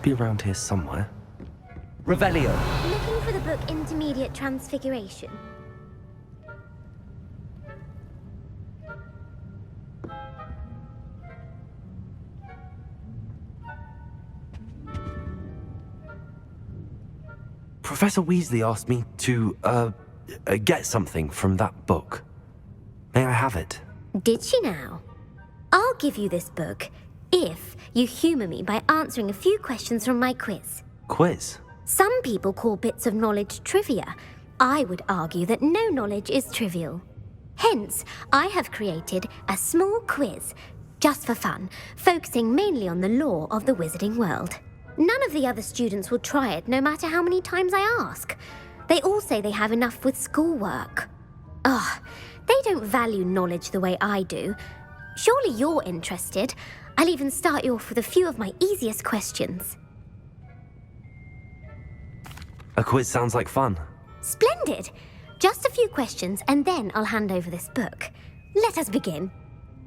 be around here somewhere. Revelio. Looking for the book Intermediate Transfiguration. Professor Weasley asked me to, get something from that book. May I have it? Did she now? I'll give you this book if you humour me by answering a few questions from my quiz. Quiz? Some people call bits of knowledge trivia. I would argue that no knowledge is trivial. Hence, I have created a small quiz, just for fun, focusing mainly on the lore of the wizarding world. None of the other students will try it, no matter how many times I ask. They all say they have enough with schoolwork. Ugh, they don't value knowledge the way I do. Surely you're interested. I'll even start you off with a few of my easiest questions. A quiz sounds like fun. Splendid! Just a few questions and then I'll hand over this book. Let us begin.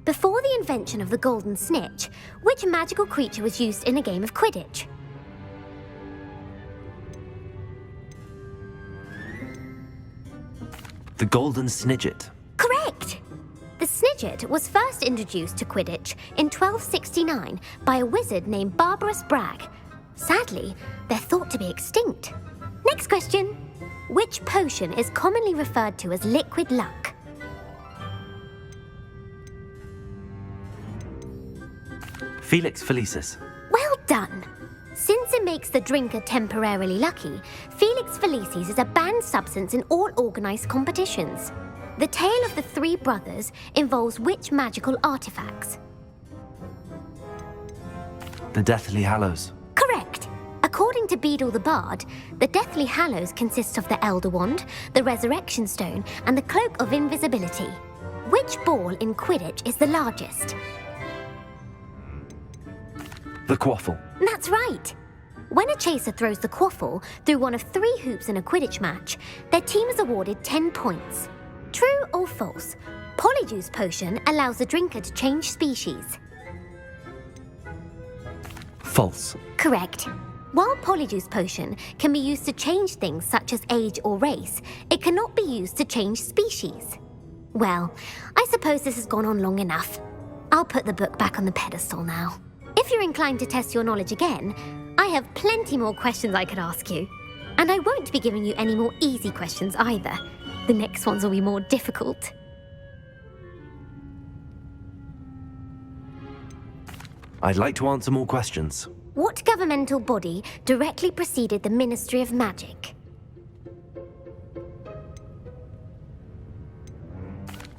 Before the invention of the Golden Snitch, which magical creature was used in a game of Quidditch? The Golden Snidget. Correct! The Snidget was first introduced to Quidditch in 1269 by a wizard named Barbarous Bragg. Sadly, they're thought to be extinct. Next question. Which potion is commonly referred to as liquid luck? Felix Felicis. Well done! Since it makes the drinker temporarily lucky, Felix Felicis is a banned substance in all organised competitions. The tale of the three brothers involves which magical artifacts? The Deathly Hallows. Correct! According to Beedle the Bard, the Deathly Hallows consists of the Elder Wand, the Resurrection Stone, and the Cloak of Invisibility. Which ball in Quidditch is the largest? The Quaffle. That's right! When a chaser throws the quaffle through one of 3 hoops in a Quidditch match, their team is awarded 10 points. True or false? Polyjuice Potion allows the drinker to change species. False. Correct. While Polyjuice Potion can be used to change things such as age or race, it cannot be used to change species. Well, I suppose this has gone on long enough. I'll put the book back on the pedestal now. If you're inclined to test your knowledge again, I have plenty more questions I could ask you. And I won't be giving you any more easy questions either. The next ones will be more difficult. I'd like to answer more questions. What governmental body directly preceded the Ministry of Magic?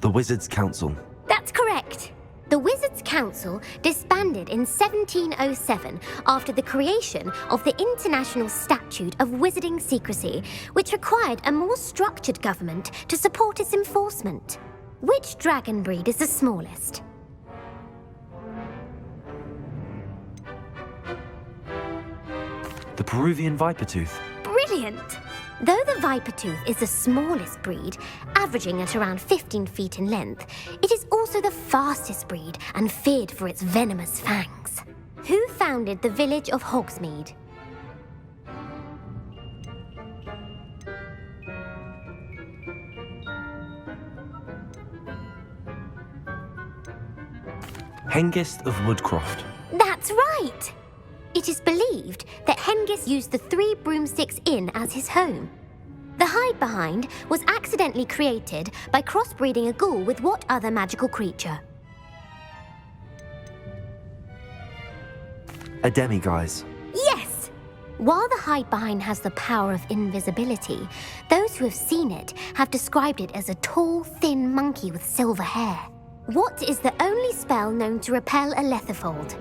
The Wizards' Council. That's correct. The Wizards' Council disbanded in 1707 after the creation of the International Statute of Wizarding Secrecy, which required a more structured government to support its enforcement. Which dragon breed is the smallest? The Peruvian Vipertooth. Brilliant! Though the Vipertooth is the smallest breed, averaging at around 15 feet in length, it is also the fastest breed and feared for its venomous fangs. Who founded the village of Hogsmeade? Hengist of Woodcroft. That's right! It is believed that Hengist used the Three Broomsticks Inn as his home. The Hide-Behind was accidentally created by crossbreeding a ghoul with what other magical creature? A Demiguise. Yes! While the Hide-Behind has the power of invisibility, those who have seen it have described it as a tall, thin monkey with silver hair. What is the only spell known to repel a Lethifold?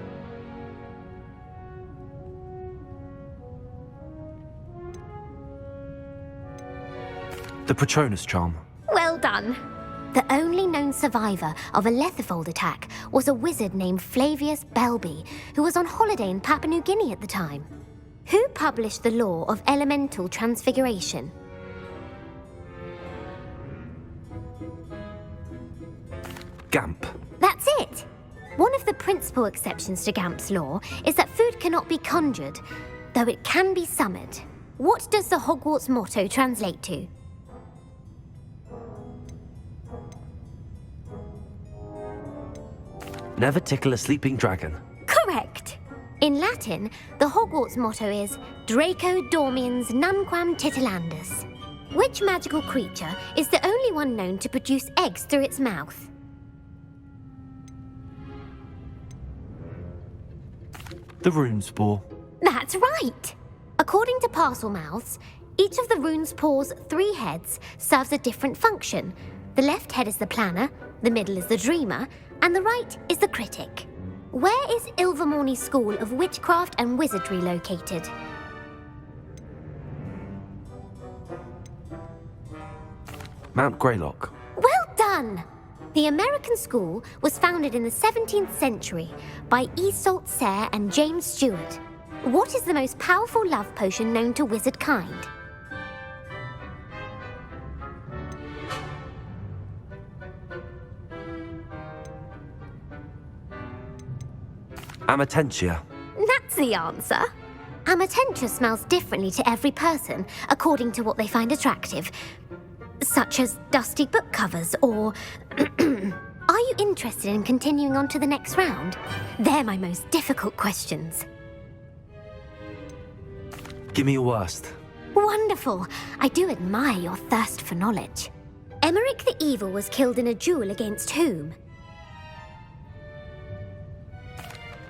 The Patronus Charm. Well done. The only known survivor of a Lethifold attack was a wizard named Flavius Belby, who was on holiday in Papua New Guinea at the time. Who published the law of elemental transfiguration? Gamp. That's it! One of the principal exceptions to Gamp's law is that food cannot be conjured, though it can be summoned. What does the Hogwarts motto translate to? Never tickle a sleeping dragon. Correct! In Latin, the Hogwarts motto is Draco Dormiens Nunquam Titilandus. Which magical creature is the only one known to produce eggs through its mouth? The Runespore. That's right! According to Parselmouths, each of the Runespore's 3 heads serves a different function. The left head is the planner, the middle is the dreamer, and the right is the critic. Where is Ilvermorny School of Witchcraft and Wizardry located? Mount Greylock. Well done! The American school was founded in the 17th century by Iseult Sayre and James Stewart. What is the most powerful love potion known to wizard kind? Amatentia. That's the answer. Amatentia smells differently to every person according to what they find attractive, such as dusty book covers or... Are you interested in continuing on to the next round? They're my most difficult questions. Give me your worst. Wonderful. I do admire your thirst for knowledge. Emeric the Evil was killed in a duel against whom?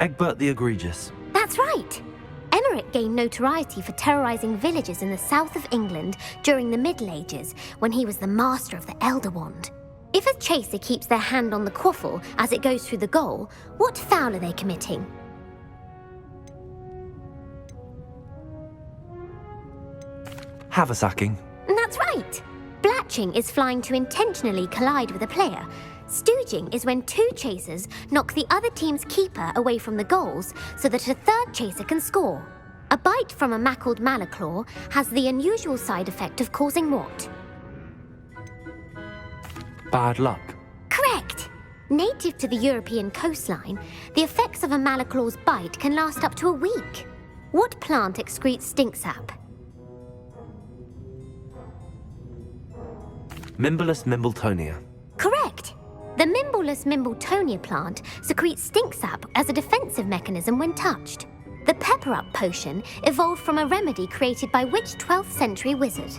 Egbert the Egregious. That's right. Emeric gained notoriety for terrorizing villages in the south of England during the Middle Ages when he was the master of the Elder Wand. If a chaser keeps their hand on the quaffle as it goes through the goal, what foul are they committing? Haversacking. That's right. Blatching is flying to intentionally collide with a player. Stooging is when 2 chasers knock the other team's keeper away from the goals so that a third chaser can score. A bite from a mackled Malaclaw has the unusual side effect of causing what? Bad luck. Correct! Native to the European coastline, the effects of a Malaclaw's bite can last up to a week. What plant excretes stink sap? Mimblus Mimbletonia. Correct! The Mimblus Mimbletonia plant secretes stink sap as a defensive mechanism when touched. The Pepper Up potion evolved from a remedy created by which 12th century wizard?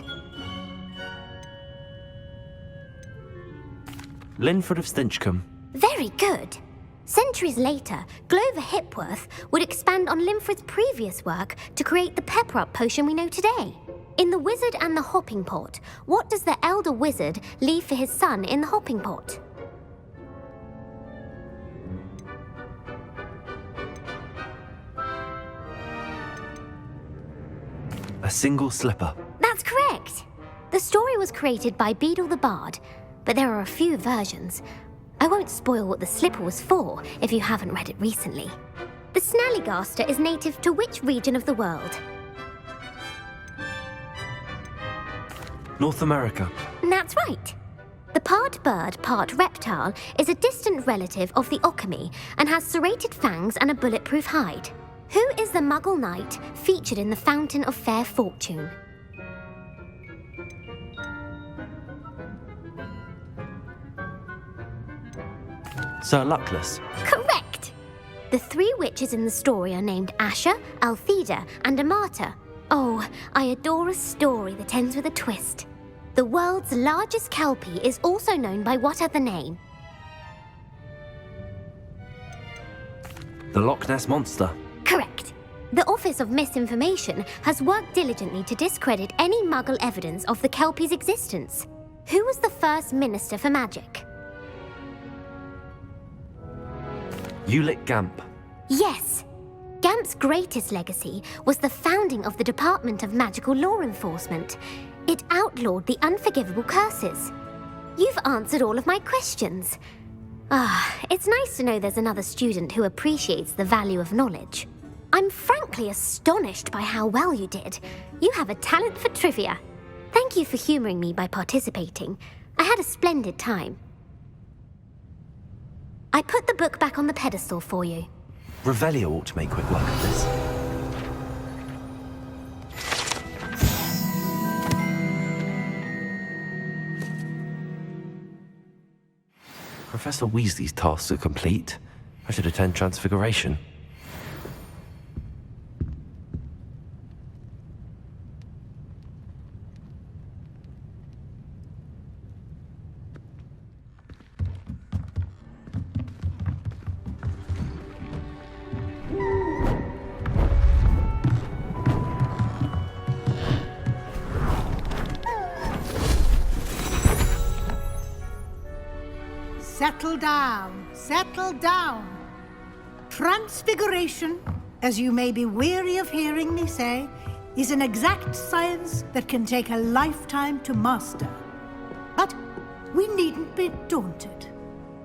Linford of Stinchcombe. Very good! Centuries later, Glover Hipworth would expand on Linford's previous work to create the Pepper Up potion we know today. In The Wizard and the Hopping Pot, what does the elder wizard leave for his son in the hopping pot? A single slipper. That's correct! The story was created by Beadle the Bard, but there are a few versions. I won't spoil what the slipper was for if you haven't read it recently. The Snallygaster is native to which region of the world? North America. That's right. The part bird, part reptile is a distant relative of the Occamy and has serrated fangs and a bulletproof hide. Who is the Muggle knight featured in the Fountain of Fair Fortune? Sir Luckless. Correct! The 3 witches in the story are named Asher, Altheda, and Amata. Oh, I adore a story that ends with a twist. The world's largest kelpie is also known by what other name? The Loch Ness Monster. Correct. The Office of Misinformation has worked diligently to discredit any Muggle evidence of the kelpie's existence. Who was the first Minister for Magic? Ulick Gamp. Yes! Gamp's greatest legacy was the founding of the Department of Magical Law Enforcement. It outlawed the unforgivable curses. You've answered all of my questions. It's nice to know there's another student who appreciates the value of knowledge. I'm frankly astonished by how well you did. You have a talent for trivia. Thank you for humoring me by participating. I had a splendid time. I put the book back on the pedestal for you. Revelio ought to make quick work of this. Professor Weasley's tasks are complete. I should attend Transfiguration. Settle down, settle down. Transfiguration, as you may be weary of hearing me say, is an exact science that can take a lifetime to master. But we needn't be daunted.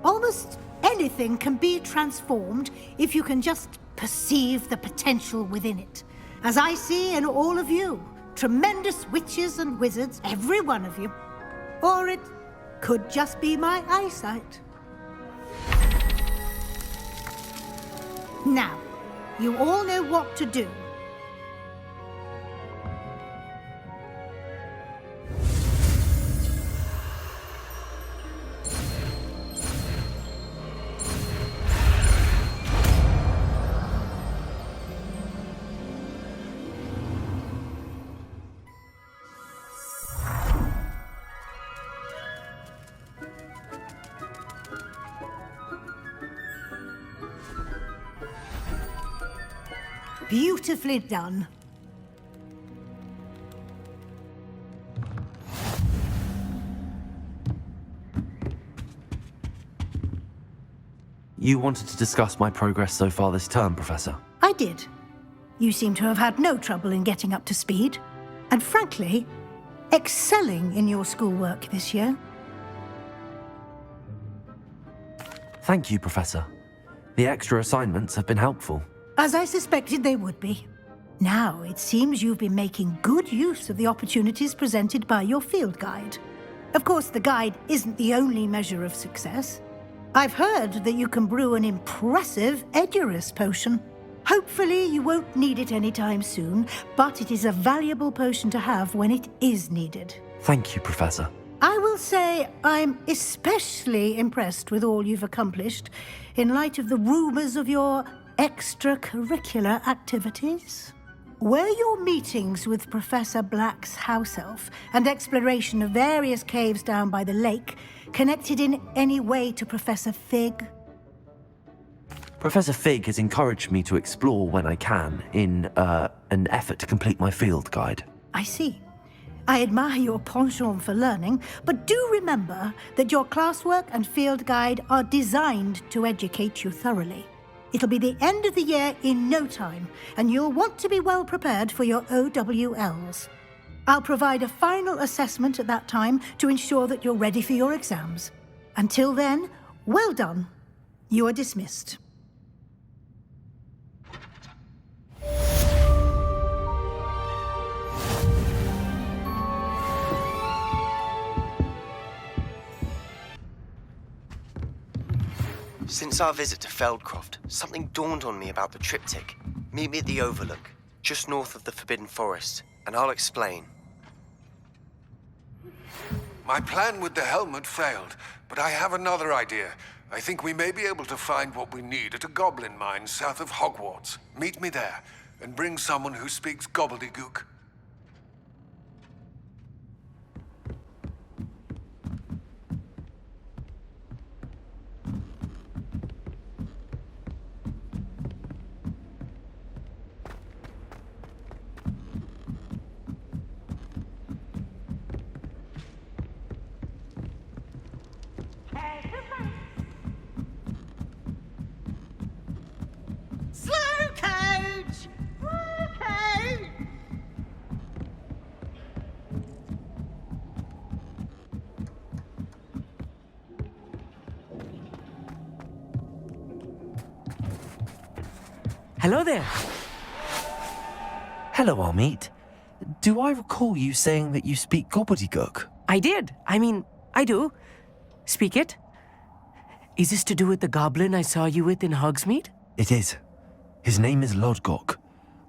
Almost anything can be transformed if you can just perceive the potential within it. As I see in all of you, tremendous witches and wizards, every one of you. Or it could just be my eyesight. Now, you all know what to do. Beautifully done. You wanted to discuss my progress so far this term, Professor? I did. You seem to have had no trouble in getting up to speed. And frankly, excelling in your schoolwork this year. Thank you, Professor. The extra assignments have been helpful. As I suspected they would be. Now, it seems you've been making good use of the opportunities presented by your field guide. Of course, the guide isn't the only measure of success. I've heard that you can brew an impressive Edurus potion. Hopefully, you won't need it anytime soon, but it is a valuable potion to have when it is needed. Thank you, Professor. I will say I'm especially impressed with all you've accomplished in light of the rumors of your extracurricular activities. Were your meetings with Professor Black's house elf and exploration of various caves down by the lake connected in any way to Professor Fig? Professor Fig has encouraged me to explore when I can in an effort to complete my field guide. I see. I admire your penchant for learning, but do remember that your classwork and field guide are designed to educate you thoroughly. It'll be the end of the year in no time, and you'll want to be well prepared for your OWLs. I'll provide a final assessment at that time to ensure that you're ready for your exams. Until then, well done. You are dismissed. Since our visit to Feldcroft, something dawned on me about the triptych. Meet me at the Overlook, just north of the Forbidden Forest, and I'll explain. My plan with the helmet failed, but I have another idea. I think we may be able to find what we need at a goblin mine south of Hogwarts. Meet me there, and bring someone who speaks gobbledygook. Slow coach! Okay! Hello there. Hello, Armeet. Do I recall you saying that you speak gobbledygook? I did. I mean, I do. Speak it. Is this to do with the goblin I saw you with in Hogsmeade? It is. His name is Lodgok.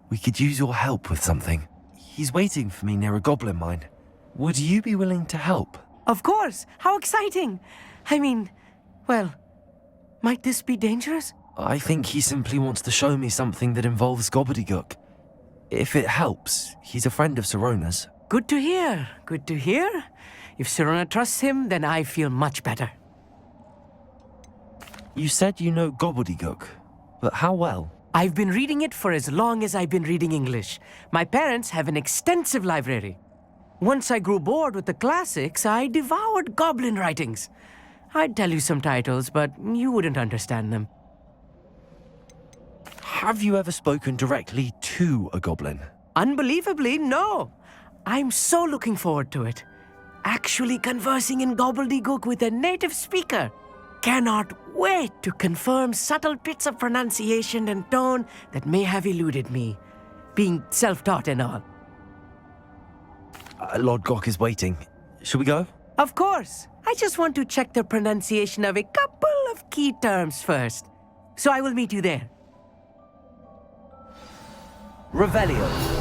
We could use your help with something. He's waiting for me near a goblin mine. Would you be willing to help? Of course! How exciting! I mean, well, might this be dangerous? I think he simply wants to show me something that involves gobbledygook. If it helps, he's a friend of Sirona's. Good to hear. Good to hear. If Sirona trusts him, then I feel much better. You said you know gobbledygook, but how well? I've been reading it for as long as I've been reading English. My parents have an extensive library. Once I grew bored with the classics, I devoured goblin writings. I'd tell you some titles, but you wouldn't understand them. Have you ever spoken directly to a goblin? Unbelievably, no. I'm so looking forward to it. Actually conversing in gobbledygook with a native speaker. Cannot wait to confirm subtle bits of pronunciation and tone that may have eluded me, being self-taught and all. Lodgok is waiting. Shall we go? Of course. I just want to check the pronunciation of a couple of key terms first. So I will meet you there. Revelio.